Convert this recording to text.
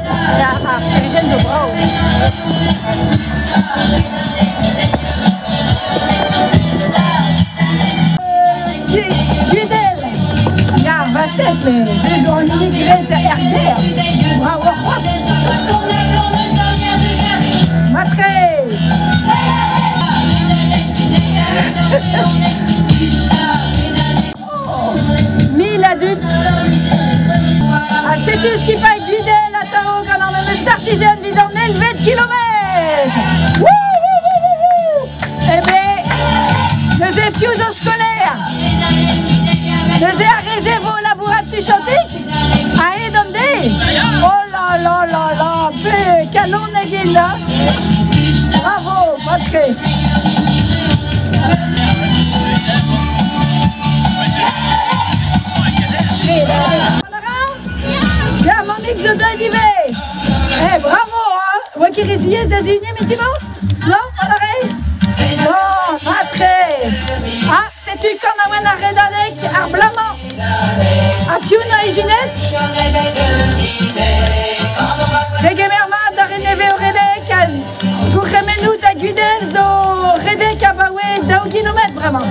a stringent zo brau. Gudel! Ja, vastet, mais je dois migrer derrière. Bravo, Matre! Mille adultes. Ah, c'est tout ce qui fait Gudel à Tao quand on a le startigène vide en élevé de kilomètres. Eh bien, nous sommes plus au scolaire. Nous sommes à réserve au laboratoire chantique à Edondé. Oh là là là là, quel on est là. Bravo, Patrick. Ja, Monique de Dundivey. Eh, bravo, hein. Moi qui résiliez des États-Unis, mais tu vois? Non, Valérie? Non, pas très. Ah, c'est-tu qu'on a un arrêt d'Alec à Blamant? À Piuna et Ginette? Les gamermades à Renévé au Redek, pour remenou à Gudel, au Redek à Baoué, d'un kilomètre, vraiment.